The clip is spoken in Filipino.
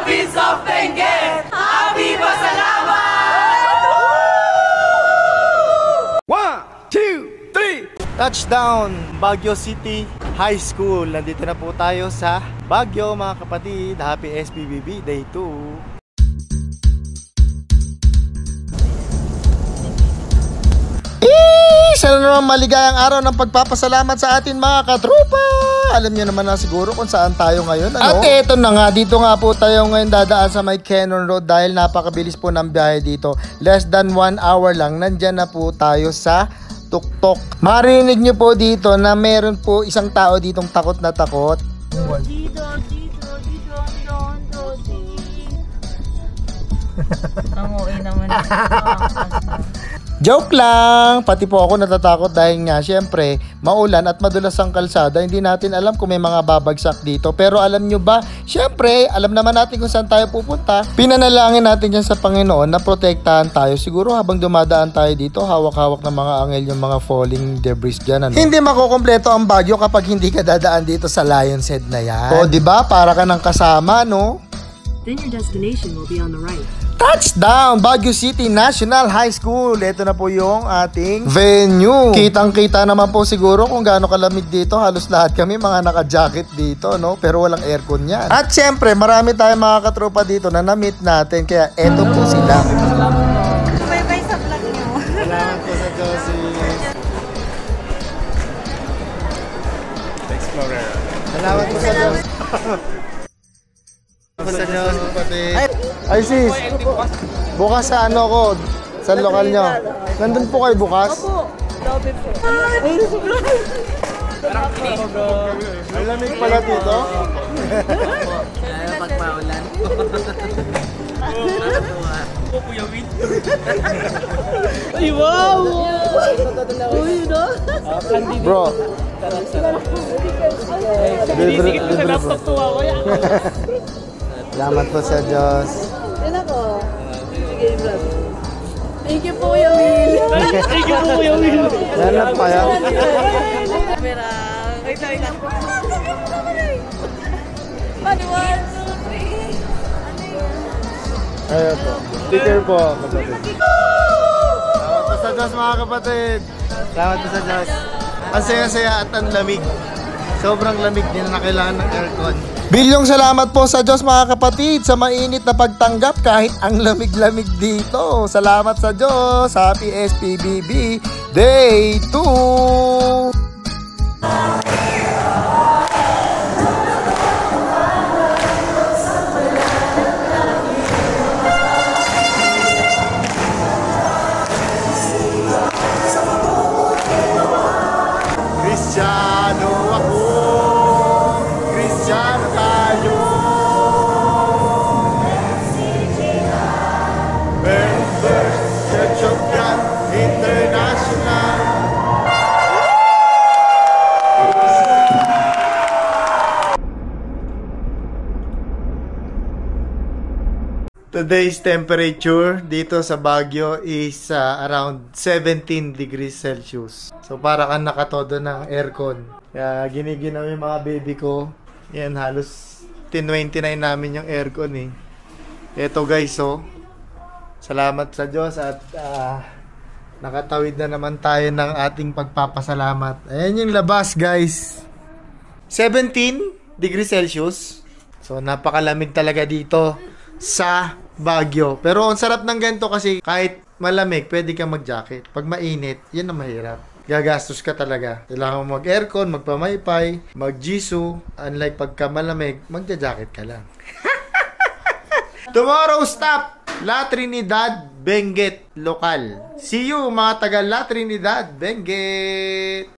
province of Benguet! Happy pasalamat! 1, 2, 3. Touchdown, Baguio City High School. Nandito na po tayo sa Baguio mga kapatid. Happy SPBB Day 2. Sana naman maligayang araw ng pagpapasalamat sa atin mga katrupa. Alam niyo naman na siguro kung saan tayo ngayon, ano? At eto na nga, dito nga po tayo ngayon dadaan sa may Cannon Road dahil napakabilis po ng biyahe dito. Less than 1 hour lang, nandyan na po tayo sa tuktok. Marinig niyo po dito na meron po isang tao ditong takot na takot. Ang okay naman. Joke lang! Pati po ako natatakot dahil nga syempre maulan at madulas ang kalsada. Hindi natin alam kung may mga babagsak dito. Pero alam nyo ba, syempre alam naman natin kung saan tayo pupunta. Pinanalangin natin yan sa Panginoon na protektahan tayo. Siguro habang dumadaan tayo dito, hawak-hawak ng mga angel yung mga falling debris dyan. Ano? Hindi makukumpleto ang Baguio kapag hindi ka dadaan dito sa Lion's Head na yan. O diba? Para ka ng kasama, no? Then your destination will be on the right. Touchdown! Baguio City National High School. Ito na po yung ating venue. Kitang-kita naman po siguro kung gaano kalamig dito. Halos lahat kami mga naka-jacket dito, no? Pero walang aircon yan. At syempre, marami tayong mga katropa dito na na-meet natin. Kaya eto po sila. Bye-bye sa vlog niyo. Salamat po sa Josie. Explorer. Salamat po sa Josie. Ay sis, bukas sa ano ko, sa lokal nyo. Nandun po kayo bukas? Opo, lobby po. Ang lamig pala dito. Pagpaulan. Ay, wow! Uy, no? Bro. Salamat po sa Diyos. Yan ako. Sige, vlog. Thank you po, Kuya Will. Thank you po, Kuya Will. Nanap pa yan. Camera. Wait lang. Paniwan. Ayun po. Sticker po, kapatid. Salamat po sa Diyos mga kapatid. Salamat po sa Diyos. Ang saya-saya at ang lamig. Sobrang lamig din na kailangan ng aircon. Bilyong salamat po sa Diyos mga kapatid sa mainit na pagtanggap kahit ang lamig-lamig dito. Salamat sa Diyos. Happy SPBB Day 2! Kristiyano ako, Kristiyano tayo. Members, Church of God International. Today's temperature dito sa Baguio is around 17 degrees Celsius. So para kang nakatodo ng aircon. Kaya giniginaw yung mga baby ko. Yan, halos 1029 namin yung aircon eh. Ito guys, so salamat sa Diyos at nakatawid na naman tayo ng ating pagpapasalamat. Ayan yung labas guys. 17 degrees Celsius. So napakalamig talaga dito sa Baguio. Pero ang sarap ng ganito kasi kahit malamig, pwede kang mag-jacket. Pag mainit, yan ang mahirap. Gagastos ka talaga. Kailangan mo mag-aircon, magpamaypay, mag-jisu. Unlike pagka malamig, magja-jacket ka lang. Tomorrow stop! La Trinidad, Benguet, lokal. See you mga taga La Trinidad, Benguet!